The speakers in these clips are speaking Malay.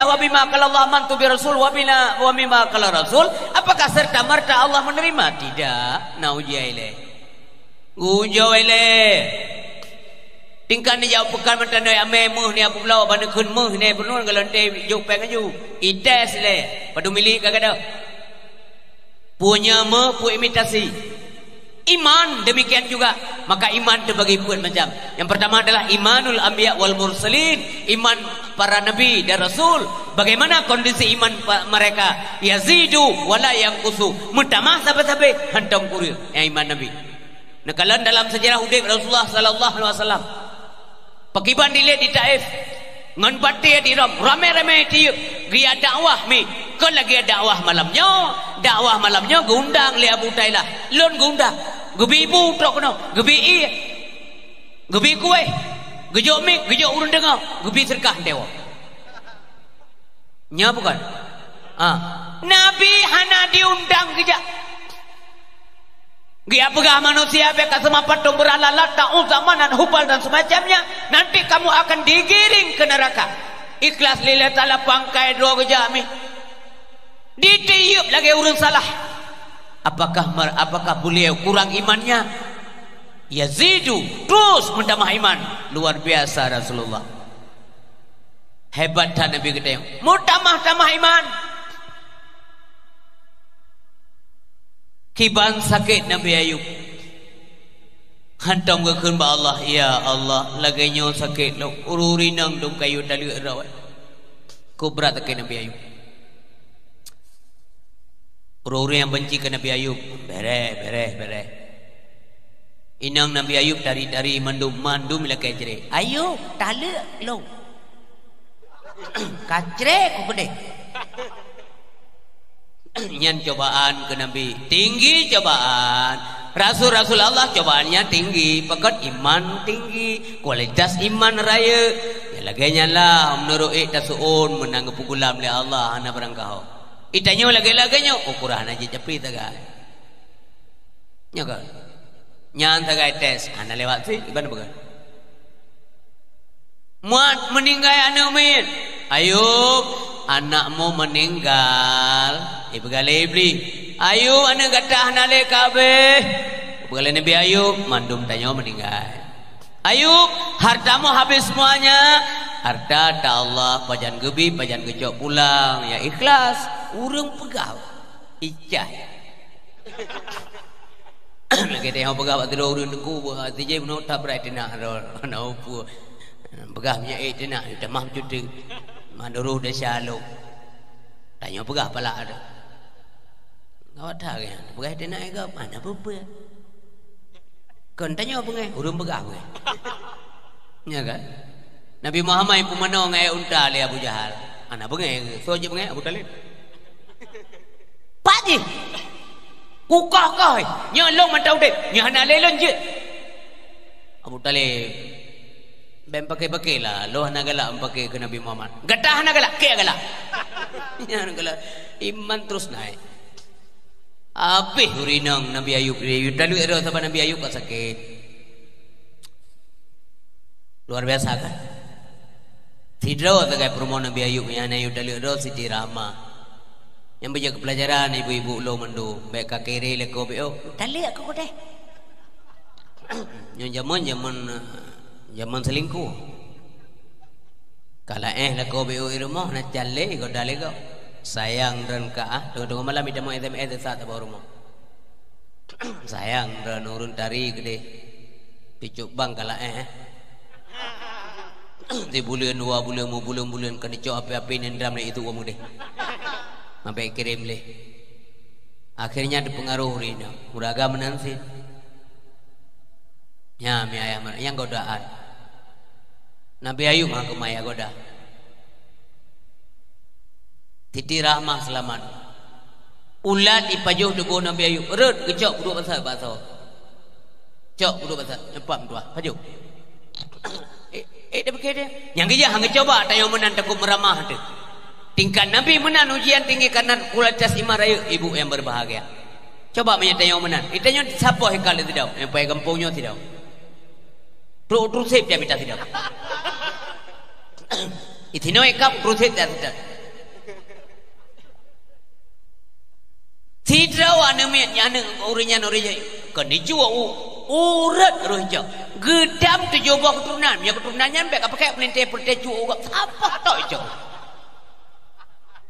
wa bima qala Allah mantu bi rasul wa bina wa mimma qala rasul. Apakah serta merta Allah menerima? Tidak. Naujaile. Gujaile. Tingkan ni jauh pekan mantan noi ame muh ni abu belau bana kun muh ni benun galante juk peng aju. Ites le. Padu milik kagak punya pu imitasi. Iman demikian juga. Maka iman terbagi empat macam. Yang pertama adalah imanul anbiya wal mursalin, iman para nabi dan rasul. Bagaimana kondisi iman mereka? Yazidu wala yanqusu. Mutamah sampai hantam kurir yang iman nabi. Nah, kalau dalam sejarah hidup Rasulullah sallallahu alaihi wasallam, pakiban dilihat di Taif, ngan batia di Rom, ramai-ramai tiup dia dakwah mi. Kau lagi dakwah malamnya gundang le Abu Tailah. Lon gundang. Gebi ibu tok no, gebi i. Gebi kue. Gejok mi, gejok urun dengar, gebi serkah dewa. Nya bukan? Nabi hana diundang gejak. Dia pegah manusia beka semapat beralat tak zamanan hubal dan semacamnya. Nanti kamu akan digiring ke neraka. Ikhlas lillahi ta'ala pangkai dua gejak mi. Ditiup lagi urun salah. Apakah beliau kurang imannya? Yazidu, terus menambah iman. Luar biasa Rasulullah. Hebat dan Nabi kita. Mau tambah iman. Kiban sakit Nabi Ayub. Hantam ke ba Allah, ya Allah, lagi nyo sakit lo ururi nang dong kayu tali rawat. Kubra tak Nabi Ayub. Orang yang benci ke Nabi Ayub, bere. Inang Nabi Ayub dari mandum lah kacre. Ayub, tala lo. Kacre ku gede. Nyan cobaan ke Nabi, tinggi cobaan. Rasul Allah cobaannya tinggi, pekat iman tinggi, kualitas iman raya. Ya laganya lah menurut tasuun menang pukulam oleh Allah ana barangkau. Itanya lagi-laganya ukuran aja cepi tagai. Nya kan. Nyan tagai tes, ana lewat sih iban bukan. Muat meninggal anak min. Ayub, anakmu meninggal. Ibu kali beli. Ayub anak gatah nale kabeh. Ibu kali Nabi Ayub mandum tanya meninggal. Ayub, hartamu habis semuanya. Harta tak Allah pajan gebi pajan gejok pulang ya ikhlas urang pegau icah lagi tengok pegau waktu urang dengku hati je menok tak berat nak nak upu pegau punya nak demam cuti manduruh dah syalo tanya pegau pala ada ngawat dah kan pegau nak ke mana apa kan tanya apa ngai urang pegau nya kan Nabi Muhammad yang pemenang ngai unta le Abu Jahal. Anak bengai, so je bengai Abu Talib. Pak je. Kukah kau. Nya long mantau dek. Nya hana lelon je. Abu Talib bem pakai lah. Lo hana galak pakai ke Nabi Muhammad. Gatah hana galak, ke galak. Nya hana galak. Iman terus naik. Habis urinang Nabi Ayub. Talib era sama Nabi Ayub tak sakit. Luar biasa kan? Tidro tagai permohonan Nabi Ayub yang Ayub dalil ro Siti Rahmah. Yang berjaga pelajaran ibu-ibu lo mendu, baik kakiri leko beo. Tali aku deh. Yang zaman selingkuh. Kalau leko beo di rumah nak jale ko dale ko. Sayang dan ka tunggu malam ida mau SMS saat bawa rumah. Sayang dan urun tari gede. Picuk bang kalau di bulan 2 bulan mau bulan kan dicok apa-apa nendam itu kamu deh. Sampai kirim leh. Akhirnya dipengaruh rina. Uraga menansi. Ya mi ayah yang godaan. Nabi Ayub aku maya goda. Siti Rahmah selamat. Ulat ipajuh dugo Nabi Ayub. Red kecok dua pasal bahasa. Cok dua pasal. Empat dua. Pajuh. Dia berkata yang dia hang coba tanya menan takut meramah tu. Tingkat Nabi menan ujian tinggi karena kualitas iman raya ibu yang berbahagia. Coba menyatanya menan. Itanya siapa hekal itu dah? Yang payah kampungnya tidak. Terus dia minta tidak. Itino hekal terus dia tidak. Tidak wana miatnya orinya kan dijual urat roja gedam tujuh buah keturunan ya keturunannya baik apa kayak pelintir jual apa tau itu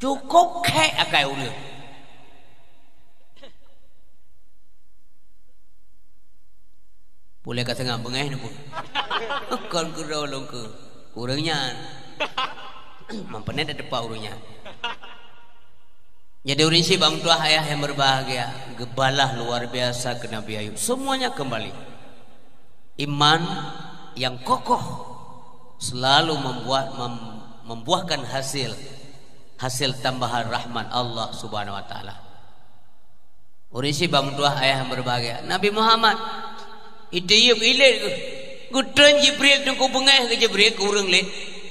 cukup kayak akai urat boleh kata ngam bengeh ni pun kan kurang long ke kurangnya mampunya ada depan urutnya. Jadi urin si bang tua ayah yang berbahagia, gebalah luar biasa ke Nabi Ayub. Semuanya kembali. Iman yang kokoh selalu membuahkan hasil tambahan rahmat Allah Subhanahu Wa Taala. Urin si bang tua ayah yang berbahagia. Nabi Muhammad itu Ayub ilet, gudang Jibril tunggu bengah ke Jibril kurang le.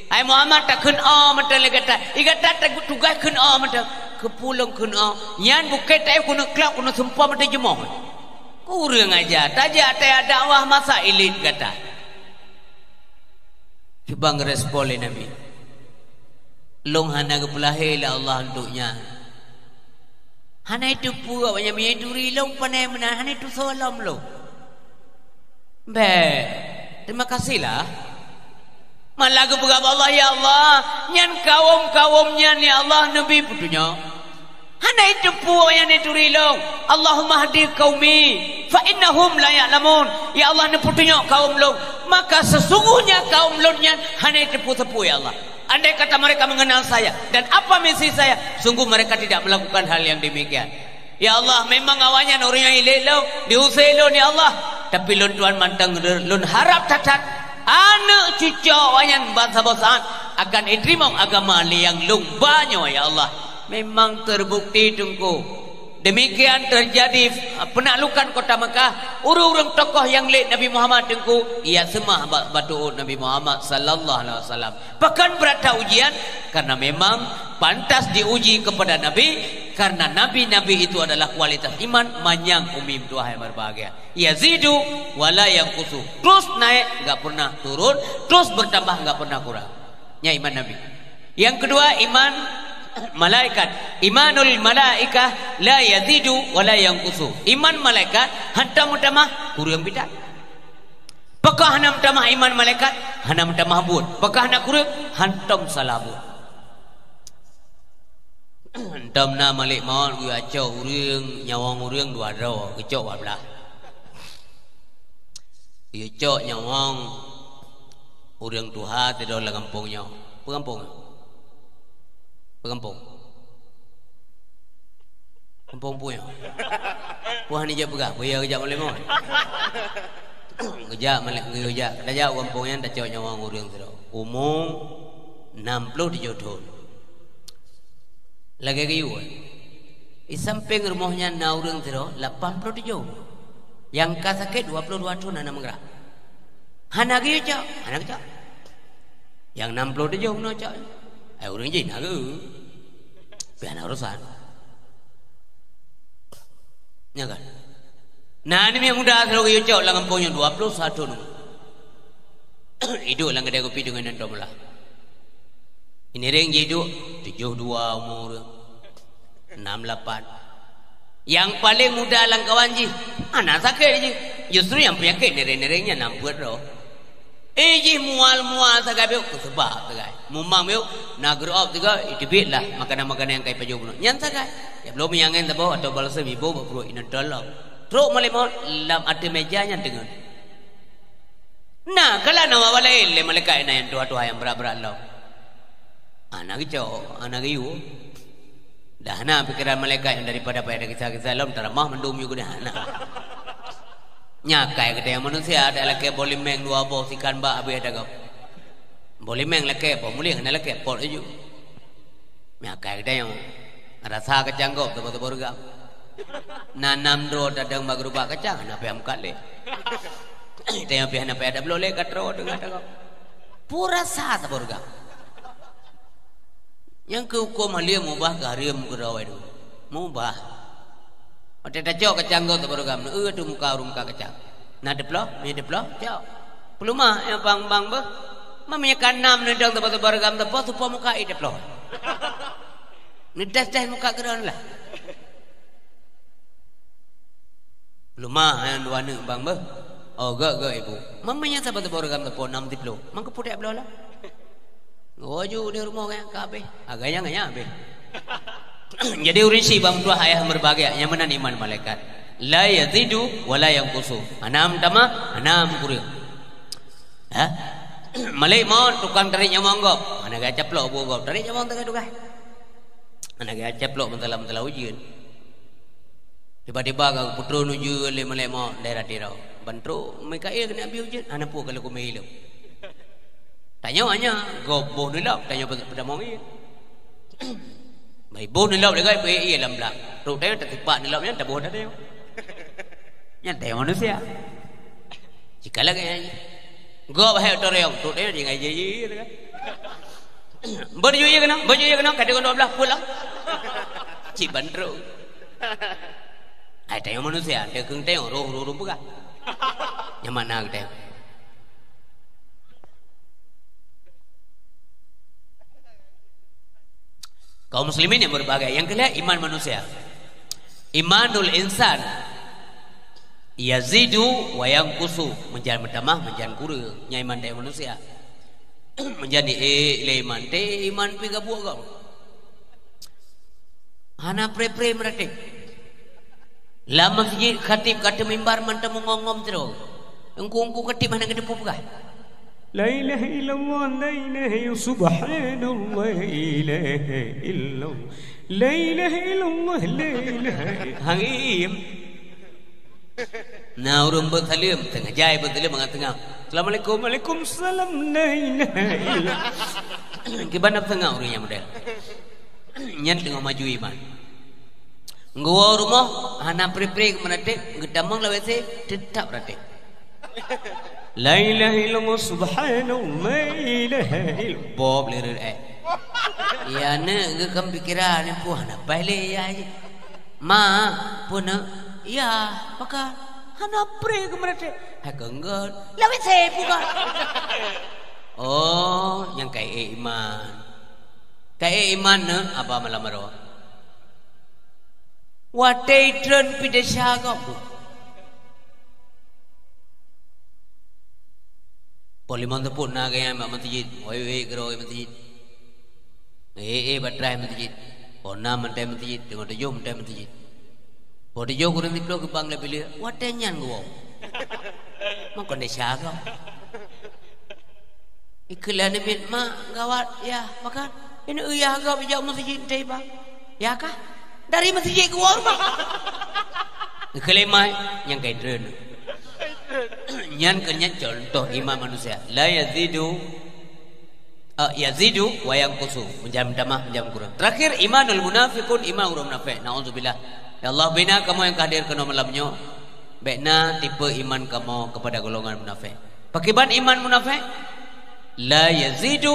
Ay Muhammad tak kena macam le kata, igata tak tugas kena macam. Kepulang kena yan bukan tak kena kelak kena sumpah pada jemaah kurang aja tajak tak dakwah masa elit kata kibang respon Nabi long hana kepelahi lah Allah untuknya hana itu pura banyak minyak duri long panai menahan hana itu salam lo terima kasihlah malah kepada Allah ya Allah nyan kaum-kaumnya ni Allah Nabi putunya hana itu puak yang diturilong Allahumma hadi qaumi fa innahum la ya'lamun ya Allah ni putunya kaum long maka sesungguhnya kaum long nyan hana itu sepu ya Allah andai kata mereka mengenal saya dan apa misi saya sungguh mereka tidak melakukan hal yang demikian ya Allah memang awalnya orang yang ilelo diusai lo ni Allah tapi lon tuan mantang lon harap tatat anak cucu wayan bangsa-bangsaan akan diterima agama yang long banyak ya Allah memang terbukti tunggu demikian terjadi penaklukan kota Mekah urung-urung tokoh yang lek Nabi Muhammad tunggu ia semah batu Nabi Muhammad sallallahu alaihi wasallam bahkan berata ujian karena memang pantas diuji kepada Nabi karena nabi-nabi itu adalah kualitas iman manyang umim tuah yang berbahagia yazidu wala yanqusu terus naik enggak pernah turun terus bertambah enggak pernah kurang nya iman Nabi yang kedua iman malaikat imanul malaikah la yazidu wala yanqusu iman malaikat hantam utamah kurang bidak pakah hanam utamah iman malaikat hanam utamah bud pakah nak kurang hantam salabut hantam na malik maun gue acau urang nyawang urang dua ro kecok belah dia cok nyawang urang tuha tidak dalam kampungnya kampung punya puan ni je pegah boya kejap boleh mau kejap malak kejap dah jauh kampungnya dah cok nyawang urang tu umum 60 dijodoh lagi kayu di samping rumahnya na urang tu 80 dijodoh yang kasake 22 tahun anak menggerak hana kayu cok hana cok yang 60 dijodoh no cok orang je nak ke biar nak urusan ya kan nah ini yang muda kalau kayu cok lah kampungnya 21 nombor hidup lah kedai kopi dengan nantom lah ini ring je hidup 72 umur 68 yang paling muda lah kawan je anak sakit je justru yang penyakit nering-neringnya nampak roh ji mual sagai beuk sebab sagai mumang beuk nak grow up juga dibit lah makanan-makanan yang kai paju bunuh nyan sagai ya belum yangen tabo atau balasa bibo bro ina dalam truk malimon lam ada mejanya dengan nah kalau nama walai le malaikat ina yang tua-tua yang berat-berat lo anak kicau anak iu dah na pikiran malaikat yang daripada pada kisah-kisah lam taramah mendum juga dah anak nyakai kata yang manusia ada laki boleh meng dua bos ikan bak habis ada kau boleh meng laki apa mulai kena laki pot aja nyakai kata yang rasa kacang kau tu bergam nanam dro dadang bag rubak kacang apa yang mukat le kata yang pihak apa ada belum le katro dengan ada kau pura sah tu bergam yang kehukum halia mubah karim kerawai tu mubah ada cok kacang kau tu bergam tu muka rumka kacang nak deploh cok belum mah yang bang bah mamanya kanam nendang tempat bergam tempat tu muka deploh ni dah muka keran lah Lumah yang warna bang bah. Oh gak ibu. Mamanya sahabat baru kan telepon 6 tiplo. Mang kepudak belah lah. Ngoju di rumah kan kabeh. Agaknya nganya abeh. Jadi urisi bang dua ayah berbagai yang mana iman malaikat. La yazidu wala yanqusu. Anam tama, anam kurang. Ha? Malai mau tukang tarik nyamang gop. Mana gak caplok bu gop. Tarik nyamang tengah tukah. Mana gak caplok mentala ujian. Tiba-tiba kau putru nuju le malai mau daerah tirau. Bantro Mikael kena ambil ujian. Ana pu kalau ku mehilap. Tanya gop boh nilap. Tanya pada mau ini. Mai boh nilap dekat iya lam belak. Tu tanya tertipak nilapnya tak boh dah dia. Yang tanya manusia. Jika lagi gop hai otoriong. Tu tanya jangan jadi dekat. Baju ye kena kata kon 12 pulang. Cik bantro. Ai tanya manusia, dia keng tengok roh bukan. Yang mana kita? Kaum muslimin yang berbagai. Yang kedua iman manusia. Imanul insan yazidu wa yanqusu, menjadi bertambah menjadi kurang. Nya iman dari manusia. Menjadi iman iman pi gabuh kau. Hana pre mereka. Lama masjid khatib kata mimbar mantap mengongom terus. Engku khatib mana kedepu bukan? La ilaha illallah, la ilaha subhanallah, la ilaha illallah, la ilaha illallah, la ilaha hangim. Nah urung bersalim tengah jai bersalim tengah. Assalamualaikum, waalaikumsalam, la ilaha illallah. Kibana tengah urang yang model. Nyan tengah maju iman. Gua rumah hana pre menatik gedamang lawese tetap ratik. La ilaha illallah subhanallah la ilaha illallah. Bob lirir ya ne gekam pikiran ni pu hana baile ya ma puna ya maka hana pre menatik ha genggot lawese buka. Oh yang kai iman. Kai iman ne apa malamaro. Watai tren pidesha kau. Poliman tu pun nak gaya mak masjid. Oi keroi masjid. Batrai masjid. Pona mantai masjid. Tengok tu jom mantai masjid. Podi jom kurang diplo ke bang lebih. Watai nyan gua. Mak kondesha kau. Iklan ni mak gawat ya makan. Ini iya kau bijak masjid teba. Ya kah? Dari masjid keluar mak. Kelemai yang kait dren. Nyan kenyat contoh iman manusia. La yazidu wa yanqusu, menjadi tambah menjadi kurang. Terakhir imanul munafiqun, iman orang munafik. Nauzubillah. Ya Allah bina kamu yang hadir ke malamnya. Baikna tipe iman kamu kepada golongan munafik. Pakiban iman munafik la yazidu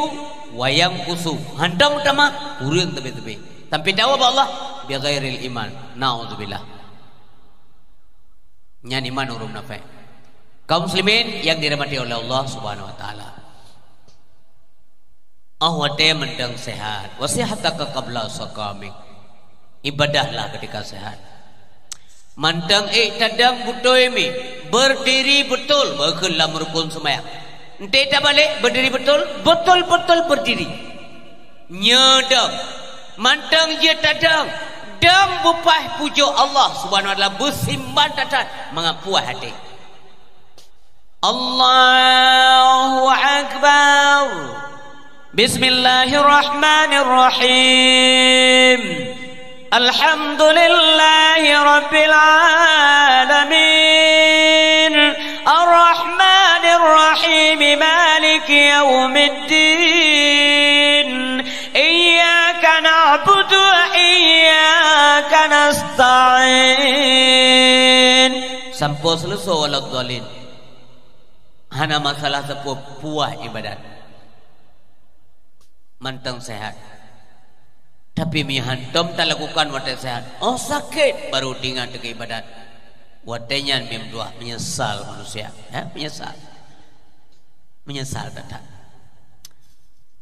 wa yanqusu. Handang utama kurang tebe-tebe. Tapi jawab Allah bi ghairil iman. Nauzubillah. Nyan iman orang munafik. Kaum muslimin yang dirahmati oleh Allah Subhanahu wa taala. Ahwate mendang sehat. Wasihataka qabla saqamik. Ibadahlah ketika sehat. Mantang tadang butoimi berdiri betul berkelam rukun sembahyang. Ente tak balik berdiri betul berdiri. Nyedang mantang je tadang dang bupah pujuk Allah Subhanahu wa taala bersimban tatan mengapuah hati. Allahu akbar. Bismillahirrahmanirrahim. Alhamdulillahi rabbil alamin. Ar-Rahmanir Rahim. Maliki yaumiddin. Iyyaka na'budu wa iyyaka nasta'in. Sampai selesai walau dhalin. Hana masalah sepuh puah ibadat. Mantang sehat. Tapi mihantom tak lakukan wadah sehat. Oh sakit baru dengan ke ibadat. Wadahnya membuat menyesal manusia. Ya, menyesal datang.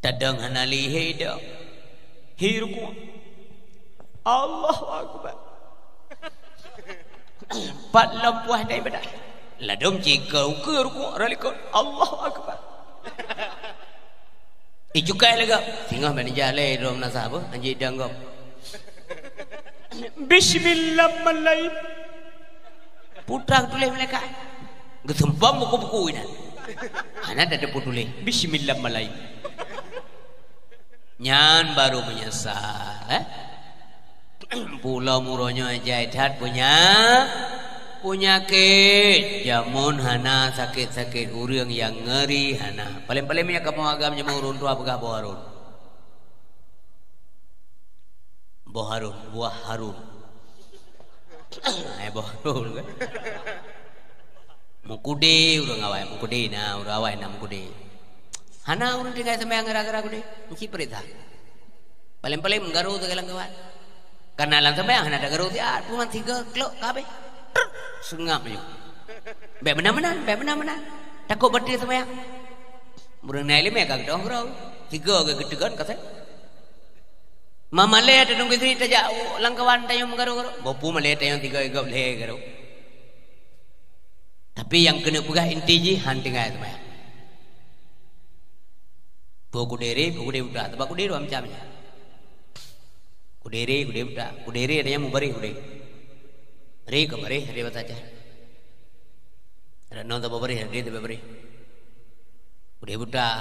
Tadang hanali hidup. Hirku. Allahu Akbar. Pat lampuah dai beda. Ladom jika ke ruku ralikon Allahu akbar. Ijukai lega singa men jale rom nasa apa anji danggap. Bismillah malai. Putra tulis mereka. Gesempam buku-buku ini. Anak ada tulis Bismillah malai. Nyan baru menyesal. Pulau muronya jahat punya ke jamun hana sakit-sakit urang yang ngeri hana. Paling-paling punya kamu agamnya mau runtuh apakah boharun? Boharun, buah harun. Boharun kan? Mukude urang awai, mukude na urang awai na mukude. Hana urang tinggal sampai ngara-ngara kude, mesti perintah. Paling-paling menggaru tu kalang kawan. Karena lang sampai hana ada garu dia, cuma 3 kilo kabe. Sengap je. Baik benar-benar. Takut berdiri sampai. Murang naik lima kak dong bro. 3 ke gedegan kata. Mama le ada nunggu istri tajak langkawan tayang menggaru-garu. Bopu male tayang 3 igap le garu. Tapi yang kena pegah inti ji hantingai sampai. Buku diri udah. Sebab kude dua macamnya. Kudere udah. Kudere ada yang mubari kude. Hari kemarin hari apa saja. Ada nonton babari hari itu babari. Kude udah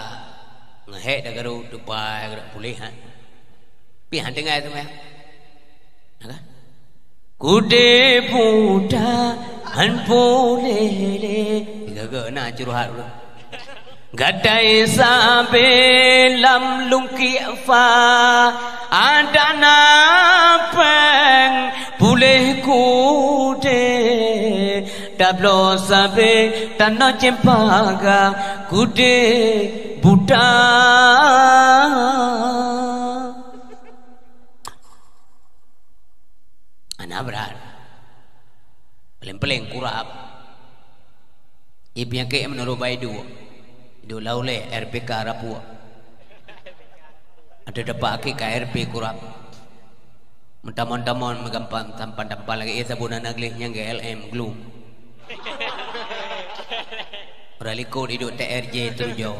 ngehek dah garu tupai garu pulihan. Pihan tengah itu mah. Naga. Kude buta han pulele. Tiga na curhat dulu. Gadai sabe lam lungki fa ada napeng pulih kude dablo sabe tanah cempaga kude buta anak berat paling kurap ibu yang kayak menurut baidu do laule RPK Rapua ada dapat ke KRP kurap mentamon-tamon megampang tampan-tampan lagi ia sabunan naglih yang GLM glue raliko hidup TRJ tujuh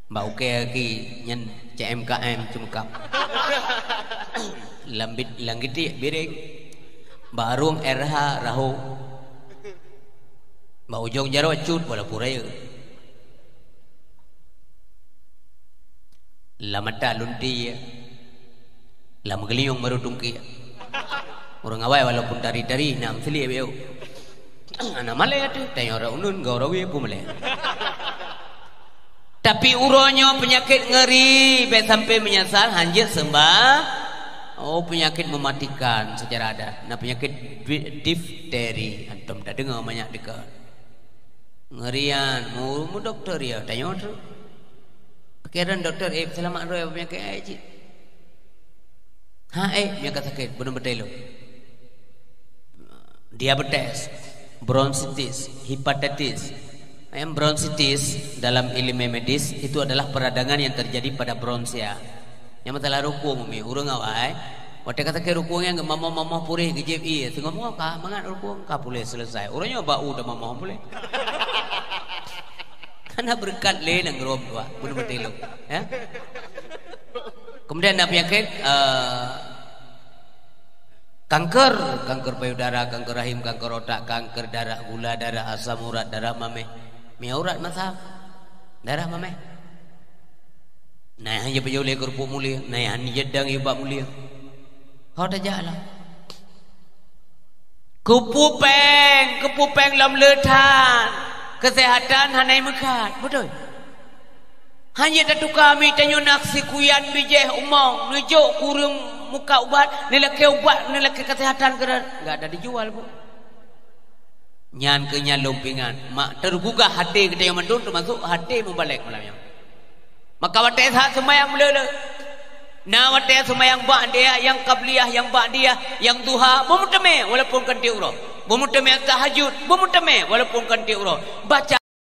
mbak uke lagi nyen CMKM cumkap lambit langgiti biring barung RH rahu mbak ujung jaro cut bola puraya lamata lunti lam geliung baru tungki orang awai walaupun dari nam seli beu ana malaya tu tanya orang unun gaurawi pu malaya tapi uronyo penyakit ngeri sampai menyasar hanjit sembah penyakit mematikan secara adat. Nah penyakit difteri antum dah dengar banyak dekat ngerian mu dokter ya tanya tu pikiran dokter selamat roy penyakit aja penyakit sakit benar-benar diabetes bronchitis hepatitis bronchitis dalam ilmu medis itu adalah peradangan yang terjadi pada bronsia yang masalah rukung mi urang awai waktu kata ke rukungnya enggak mama purih gejep iya tengok mau ka mangat rukung ka boleh selesai urangnya bau dah mama boleh karena berkat le nang rom dua betul ya kemudian ada penyakit kanker payudara kanker rahim kanker otak kanker darah gula darah asam urat darah mameh urat masa darah mameh nah hanya bejoleh kerupuk mulia nah hanya jedang ibak mulia kau dah jalan kepupeng lam letan kesehatan hanai mekat betul hanya datu kami tanyo naksi kuyan bijeh umong nujuk kurung muka ubat nilai kesehatan keran enggak ada dijual bu nyan kenya lumpingan mak tergugah hati kita yang mendun termasuk hati membalik malamnya maka wate saat semayang melele na wate semayang bak dia yang qabliyah yang ba'diyah yang duha bumutame walaupun kan diurah bumutame tahajud bumutame walaupun kan diurah baca